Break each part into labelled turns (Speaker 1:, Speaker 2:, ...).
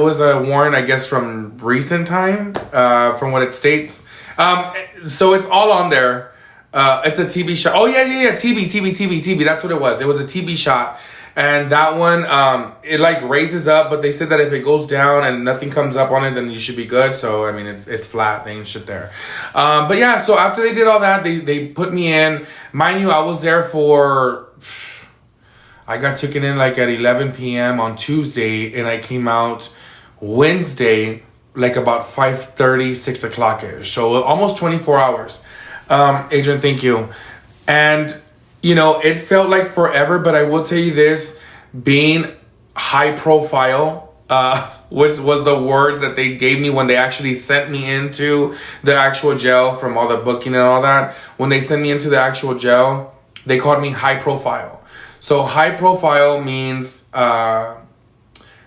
Speaker 1: was a warrant, I guess, from recent time, from what it states. So it's all on there. It's a TB shot. Oh, yeah. TB. That's what it was. It was a TB shot. And that one, it like raises up, but they said that if it goes down and nothing comes up on it, then you should be good. So, I mean, it's flat. They ain't shit there. But yeah, so after they did all that, they put me in. Mind you, I was there I got taken in like at 11 p.m. on Tuesday, and I came out Wednesday, like about 5:30, 6 o'clock-ish. So almost 24 hours. Adrian, thank you. And it felt like forever, but I will tell you this, being high profile, was the words that they gave me when they actually sent me into the actual jail from all the booking and all that. When they sent me into the actual jail, they called me high profile. So high profile means,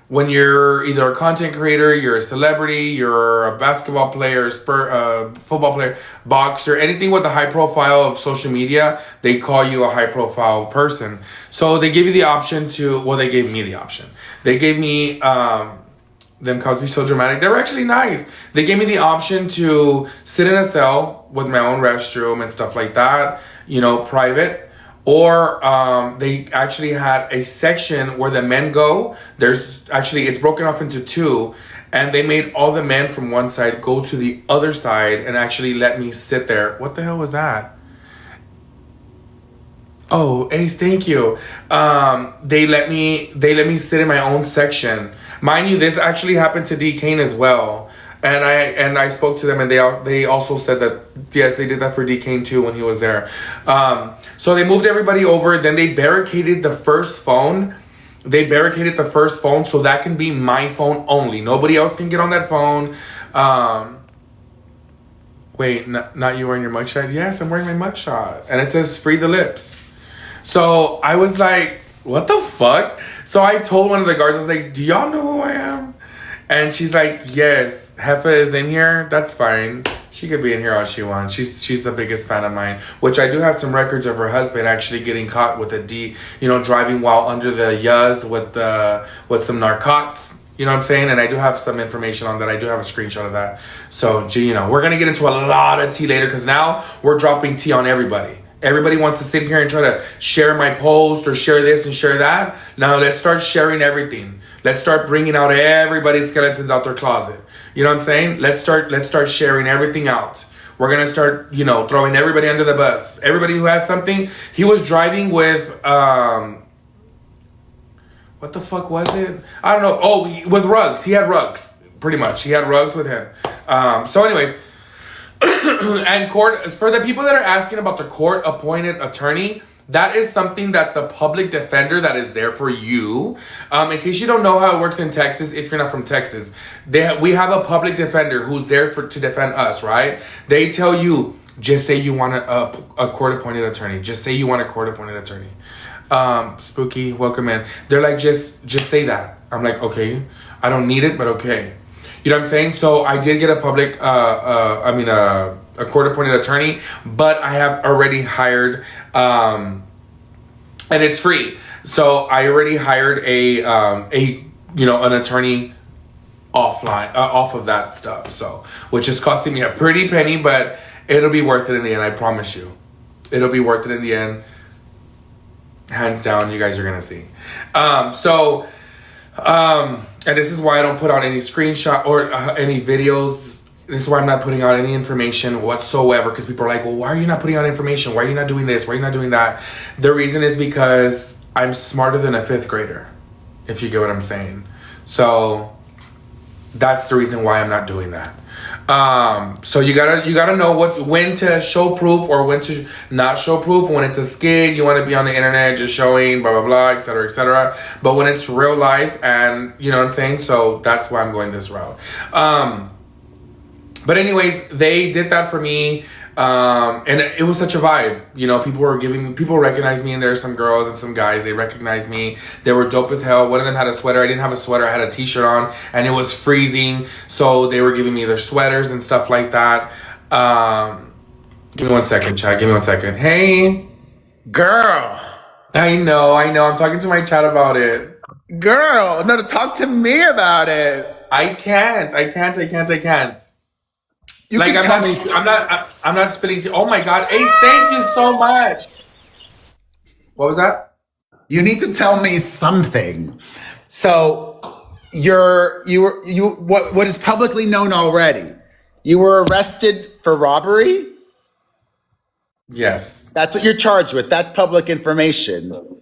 Speaker 1: when you're either a content creator, you're a celebrity, you're a basketball player, football player, boxer, anything with a high profile of social media, they call you a high profile person. So they give you the option they gave me the option. They gave me, them calls me so dramatic. They were actually nice. They gave me the option to sit in a cell with my own restroom and stuff like that, private. Or they actually had a section where the men go. It's broken off into two. And they made all the men from one side go to the other side and actually let me sit there. What the hell was that? Oh, Ace, thank you. They let me sit in my own section. Mind you, this actually happened to D. Kane as well. And I spoke to them, and they also said that, yes, they did that for D. Kane too when he was there. So they moved everybody over. Then they barricaded the first phone. So that can be my phone only. Nobody else can get on that phone. Wait, not you wearing your mugshot? Yes, I'm wearing my mugshot. And it says free the lips. So I was like, what the fuck? So I told one of the guards, I was like, do y'all know who I am? And she's like, yes, Heffa is in here. That's fine. She could be in here all she wants. She's the biggest fan of mine. Which I do have some records of her husband actually getting caught with a D, driving while under the yuzd with some narcotics. You know what I'm saying? And I do have some information on that. I do have a screenshot of that. So, we're going to get into a lot of tea later, because now we're dropping tea on everybody. Everybody wants to sit here and try to share my post or share this and share that. Now let's start sharing everything. Let's start bringing out everybody's skeletons out their closet. You know what I'm saying? Let's start sharing everything out. We're going to start, throwing everybody under the bus. Everybody who has something. He was driving with, what the fuck was it? I don't know. Oh, with rugs. He had rugs, pretty much. He had rugs with him. So anyways, and court, for the people that are asking about the court-appointed attorney, that is something that the public defender that is there for you. In case you don't know how it works in Texas, if you're not from Texas, we have a public defender who's there to defend us, right? They tell you, just say you want a court-appointed attorney. Just say you want a court-appointed attorney. Spooky, welcome in. They're like, just say that. I'm like, okay. I don't need it, but okay. You know what I'm saying? So I did get a court-appointed attorney, but I have already hired, and it's free. So I already hired an attorney offline, off of that stuff. So, which is costing me a pretty penny, but it'll be worth it in the end. I promise you, it'll be worth it in the end. Hands down, you guys are gonna see. And this is why I don't put out any screenshot or any videos. This is why I'm not putting out any information whatsoever, because people are like, well, why are you not putting out information? Why are you not doing this? Why are you not doing that? The reason is because I'm smarter than a 5th grader, if you get what I'm saying. So that's the reason why I'm not doing that. So you gotta know when to show proof or when to not show proof. When it's a skit, you want to be on the internet just showing blah blah blah, etc., etc. But when it's real life, and you know what I'm saying, so that's why I'm going this route. But anyways, they did that for me. And it was such a vibe. People recognized me, and there are some girls and some guys, they recognized me. They were dope as hell. One of them had a sweater. I didn't have a sweater. I had a t-shirt on, and it was freezing. So they were giving me their sweaters and stuff like that. Give me 1 second, chat. Give me 1 second. Hey.
Speaker 2: Girl.
Speaker 1: I know. I'm talking to my chat about it.
Speaker 2: Girl. No, to talk to me about it.
Speaker 1: I can't. I can't. I can't. I can't.
Speaker 2: You
Speaker 1: Like
Speaker 2: can
Speaker 1: I'm
Speaker 2: tell
Speaker 1: not.
Speaker 2: me.
Speaker 1: I'm not spitting. Oh my God, Ace! Thank you so much. What was that?
Speaker 2: You need to tell me something. So what is publicly known already? You were arrested for robbery.
Speaker 1: Yes.
Speaker 2: That's what you're charged with. That's public information.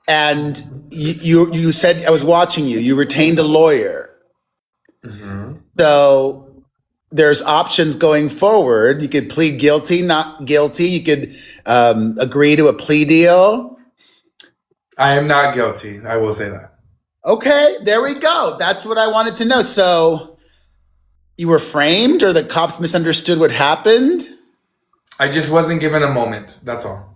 Speaker 2: And you said I was watching you. You retained a lawyer.
Speaker 1: Hmm.
Speaker 2: So there's options going forward. You could plead guilty, not guilty. You could agree to a plea deal.
Speaker 1: I am not guilty. I will say that.
Speaker 2: Okay, there we go. That's what I wanted to know. So you were framed, or the cops misunderstood what happened?
Speaker 1: I just wasn't given a moment. That's all.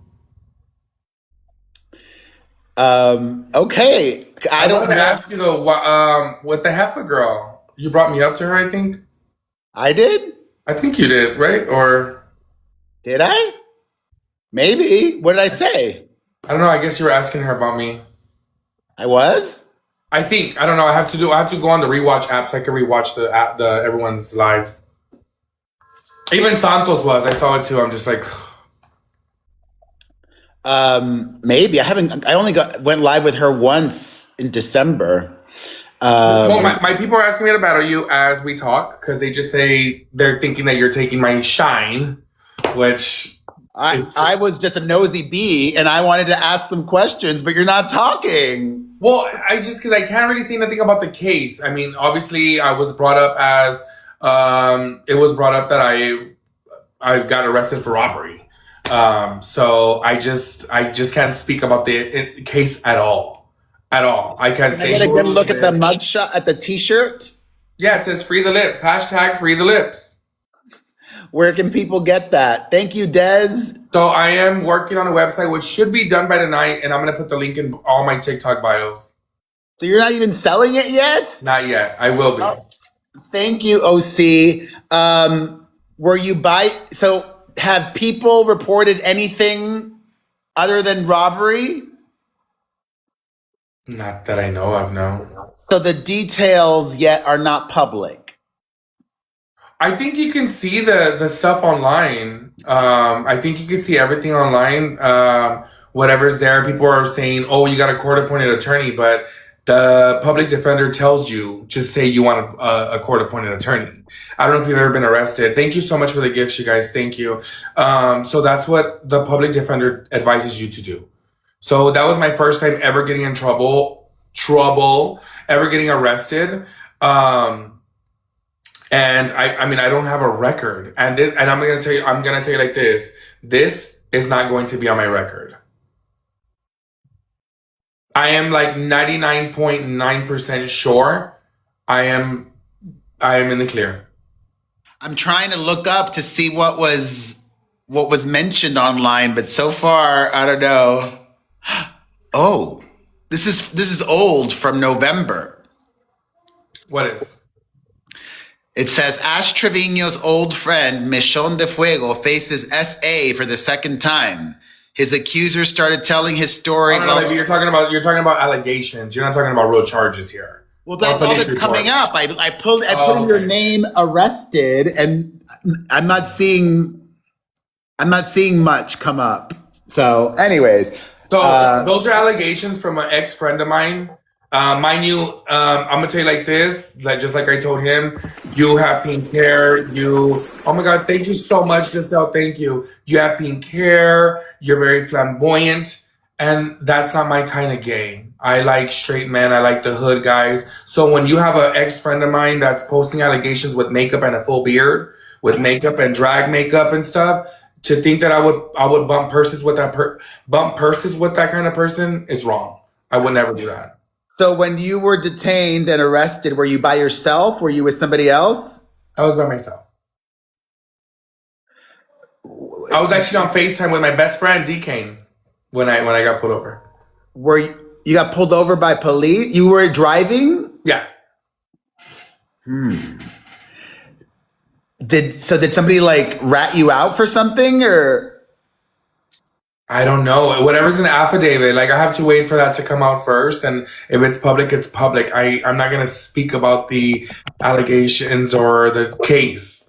Speaker 2: Okay, I
Speaker 1: I wanted
Speaker 2: don't
Speaker 1: to
Speaker 2: know.
Speaker 1: ask you though. With the Heffa girl, you brought me up to her. I think.
Speaker 2: I did?
Speaker 1: I think you did, right? Or
Speaker 2: Did I? Maybe. What did I say?
Speaker 1: I don't know. I guess you were asking her about me.
Speaker 2: I was?
Speaker 1: I think I don't know. I have to go on the rewatch app so I can rewatch the everyone's lives. Even Santos was. I saw it too. I'm just like,
Speaker 2: Maybe. I only went live with her once in December.
Speaker 1: well, my people are asking me to battle you as we talk because they just say they're thinking that you're taking my shine, which
Speaker 2: I was just a nosy bee and I wanted to ask some questions, but you're not talking.
Speaker 1: well, I just because I can't really say nothing about the case. I mean, obviously, I was brought up as it was brought up that I got arrested for robbery. So I just can't speak about the case at all, at all. I can't
Speaker 2: Can I
Speaker 1: say
Speaker 2: get a
Speaker 1: who
Speaker 2: good
Speaker 1: was
Speaker 2: look at the
Speaker 1: there.
Speaker 2: mugshot, at the t-shirt?
Speaker 1: Yeah, it says free the lips. Hashtag free the lips.
Speaker 2: Where can people get that? Thank you, Des.
Speaker 1: So I am working on a website which should be done by tonight, and I'm gonna put the link in all my TikTok bios.
Speaker 2: So you're not even selling it yet?
Speaker 1: Not yet. I will be.
Speaker 2: Oh, thank you, OC. Were you so have people reported anything other than robbery?
Speaker 1: Not that I know of, no.
Speaker 2: So the details yet are not public.
Speaker 1: I think you can see the stuff online. I think you can see everything online. Whatever's there, people are saying, "Oh, you got a court-appointed attorney," but the public defender tells you just say you want a court-appointed attorney. I don't know if you've ever been arrested. Thank you so much for the gifts, you guys. Thank you. So that's what the public defender advises you to do. So that was my first time ever getting in trouble, ever getting arrested. And I mean, I don't have a record. And I'm gonna tell you like this. This is not going to be on my record. I am like 99.9% sure I am in the clear.
Speaker 2: I'm trying to look up to see what was mentioned online, but so far, I don't know. Oh, this is old from November.
Speaker 1: What is?
Speaker 2: It says Ash Trevino's old friend Mechon Defuego faces SA for the second time. His accuser started telling his story.
Speaker 1: Oh, no, baby, you're talking about allegations. You're not talking about real charges here.
Speaker 2: Well, that's all that's coming up. I put in your name arrested, and I'm not seeing much come up. So, anyways,
Speaker 1: so those are allegations from an ex-friend of mine. Mind you, I'm gonna tell you like this, like just like I told him, you have pink hair, oh my God, thank you so much, Giselle, thank you. You have pink hair, you're very flamboyant, and that's not my kind of gay. I like straight men, I like the hood guys. So when you have an ex-friend of mine that's posting allegations with makeup and a full beard, with makeup and drag makeup and stuff, to think that I would bump purses with that kind of person is wrong. I would never do that.
Speaker 2: So when you were detained and arrested, were you by yourself? Were you with somebody else?
Speaker 1: I was by myself. I was actually on FaceTime with my best friend, D-Kane, when I got pulled over.
Speaker 2: You got pulled over by police? You were driving?
Speaker 1: Yeah.
Speaker 2: Did somebody like rat you out for something, or?
Speaker 1: I don't know. Whatever's an affidavit, like I have to wait for that to come out first. And if it's public, it's public. I'm not going to speak about the allegations or the case.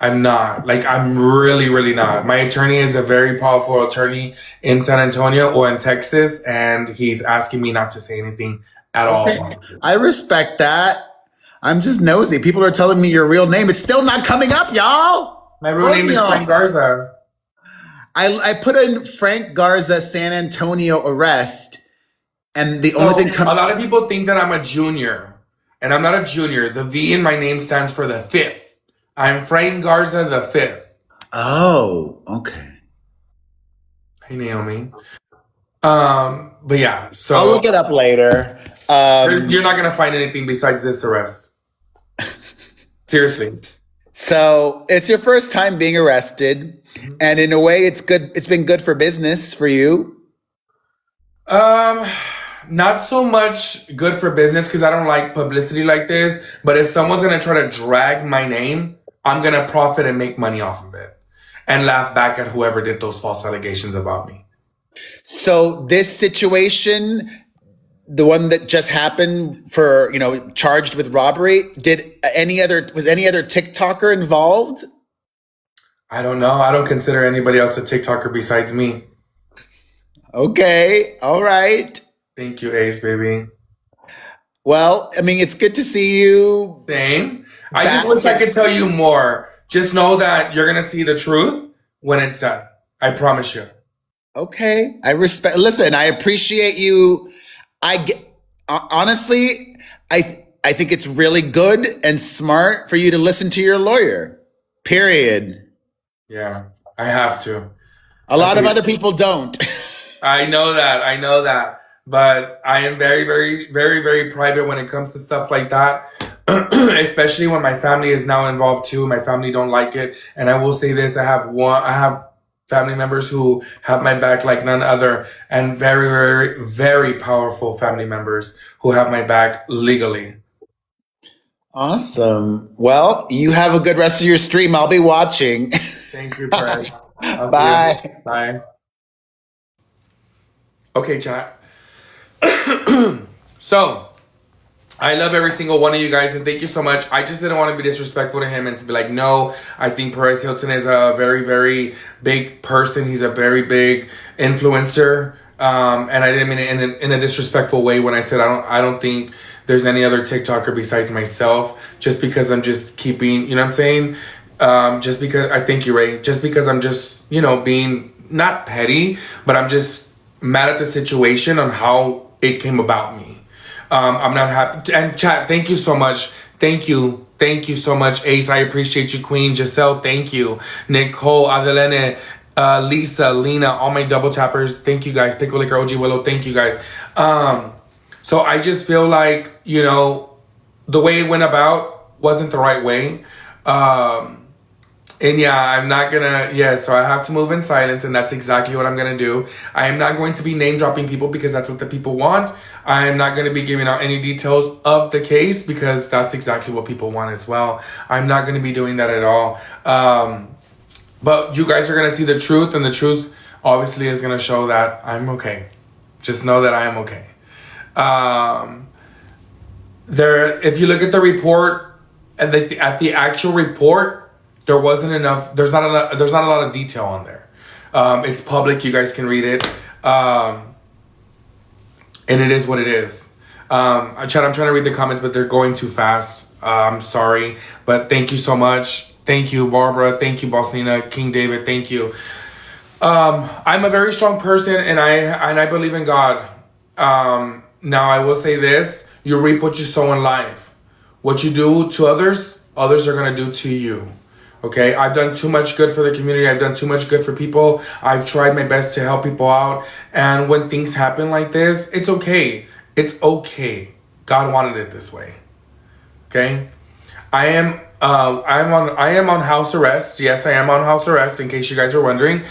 Speaker 1: I'm not. Like, I'm really, really not. My attorney is a very powerful attorney in San Antonio or in Texas, and he's asking me not to say anything at all.
Speaker 2: Okay. I respect that. I'm just nosy. People are telling me your real name. It's still not coming up, y'all.
Speaker 1: My real name is Frank Garza.
Speaker 2: I put in Frank Garza San Antonio arrest, and the only thing
Speaker 1: a lot of people think that I'm a junior, and I'm not a junior. The V in my name stands for the fifth. I'm Frank Garza the fifth.
Speaker 2: Oh, okay.
Speaker 1: Hey, Naomi. But yeah, so
Speaker 2: I'll look it up later.
Speaker 1: you're not gonna find anything besides this arrest. Seriously.
Speaker 2: So it's your first time being arrested, and in a way, it's good. It's been good for business for you.
Speaker 1: Not so much good for business because I don't like publicity like this. But if someone's gonna try to drag my name, I'm gonna profit and make money off of it, and laugh back at whoever did those false allegations about me.
Speaker 2: So this situation, the one that just happened for, charged with robbery, was any other TikToker involved?
Speaker 1: I don't know. I don't consider anybody else a TikToker besides me.
Speaker 2: Okay. All right.
Speaker 1: Thank you, Ace, baby.
Speaker 2: Well, I mean, it's good to see you.
Speaker 1: Same. I just wish I could tell you more. Just know that you're going to see the truth when it's done. I promise you.
Speaker 2: Okay. Listen, I appreciate you. Honestly, I think it's really good and smart for you to listen to your lawyer. Period.
Speaker 1: Yeah, I have to.
Speaker 2: A lot of other people don't.
Speaker 1: I know that. But I am very, very, very, very private when it comes to stuff like that. Especially when my family is now involved too. My family don't like it. And I will say this, I have family members who have my back like none other, and very, very, very powerful family members who have my back legally.
Speaker 2: Awesome. Well, you have a good rest of your stream. I'll be watching.
Speaker 1: Thank you, Perez.
Speaker 2: Bye.
Speaker 1: Bye. Okay, chat. So, I love every single one of you guys, and thank you so much. I just didn't want to be disrespectful to him and to be like, no, I think Perez Hilton is a very, very big person. He's a very big influencer. And I didn't mean it in a disrespectful way when I said I don't think there's any other TikToker besides myself, just because I'm just keeping, you know what I'm saying? Just because, I thank you, Ray. Just because I'm just, being not petty, but I'm just mad at the situation on how it came about me. I'm not happy. And chat, thank you so much. Thank you. Thank you so much, Ace. I appreciate you, Queen. Giselle, thank you. Nicole, Adelene, Lisa, Lena, all my double tappers. Thank you guys. Pickle Liquor, OG Willow. Thank you guys. So I just feel like, the way it went about wasn't the right way. And yeah, I'm not gonna, so I have to move in silence, and that's exactly what I'm gonna do. I am not going to be name dropping people because that's what the people want. I am not gonna be giving out any details of the case because that's exactly what people want as well. I'm not gonna be doing that at all. But you guys are gonna see the truth, and the truth obviously is gonna show that I'm okay. Just know that I am okay. If you look at the report, at the actual report, there's not a lot of detail on there. It's public, you guys can read it. And it is what it is. I'm trying to read the comments, but they're going too fast. I'm sorry, but thank you so much. Thank you, Barbara. Thank you, Boss Nina, King David. Thank you. I'm a very strong person, and I believe in God. Now I will say this, you reap what you sow in life. What you do to others are going to do to you. Okay, I've done too much good for the community. I've done too much good for people. I've tried my best to help people out. And when things happen like this, it's okay. It's okay. God wanted it this way. Okay? I am on house arrest. Yes, I am on house arrest, in case you guys are wondering.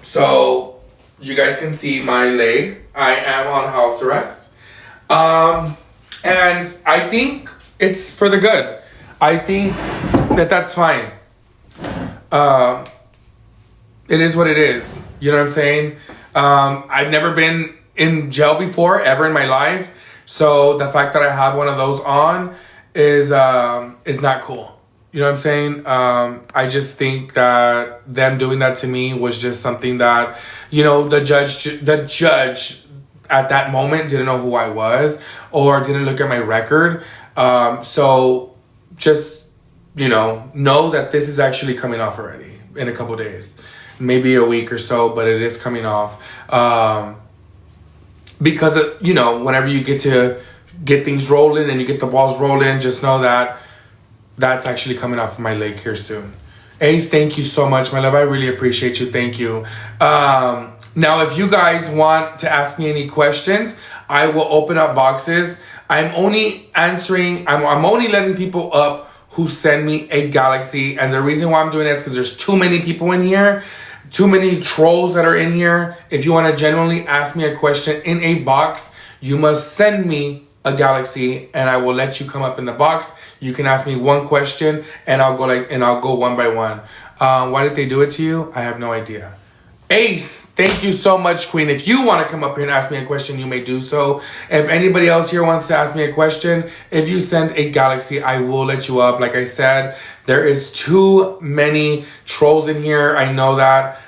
Speaker 1: So you guys can see my leg. I am on house arrest. And I think it's for the good. I think that's fine. it is what it is. You know what I'm saying? I've never been in jail before, ever in my life. So the fact that I have one of those on is not cool. You know what I'm saying? I just think that them doing that to me was just something that, the judge at that moment didn't know who I was or didn't look at my record. So just, know that this is actually coming off already in a couple days, maybe a week or so, but it is coming off. Because, whenever you get to get things rolling and you get the balls rolling, just know that that's actually coming off of my leg here soon. Ace, thank you so much, my love. I really appreciate you. Thank you. Now, if you guys want to ask me any questions, I will open up boxes. I'm only letting people up who send me a galaxy. And the reason why I'm doing that is because there's too many people in here, too many trolls that are in here. If you want to genuinely ask me a question in a box, you must send me a galaxy and I will let you come up in the box. You can ask me one question and I'll go one by one. Why did they do it to you? I have no idea. Ace, thank you so much, Queen. If you want to come up here and ask me a question, you may do so. If anybody else here wants to ask me a question, if you send a galaxy, I will let you up. Like I said, there is too many trolls in here. I know that.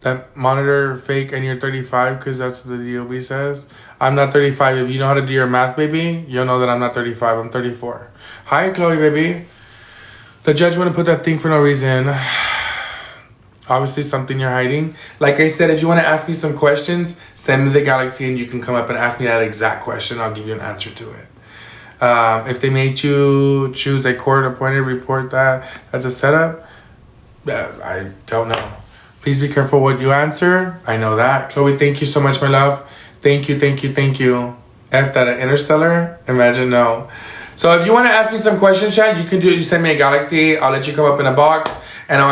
Speaker 1: That monitor fake and you're 35 because that's what the DOB says. I'm not 35. If you know how to do your math, baby, you'll know that I'm not 35. I'm 34. Hi, Chloe, baby. The judge wouldn't put that thing for no reason. Obviously something you're hiding. Like I said, if you want to ask me some questions, send me the galaxy and you can come up and ask me that exact question. I'll give you an answer to it. If they made you choose a court-appointed report that's a setup, I don't know. Please be careful what you answer. I know that. Chloe, thank you so much, my love. Thank you, thank you, thank you. F that, an interstellar? Imagine no. So if you want to ask me some questions, chat, you can do it. You send me a galaxy. I'll let you come up in a box and I'll answer.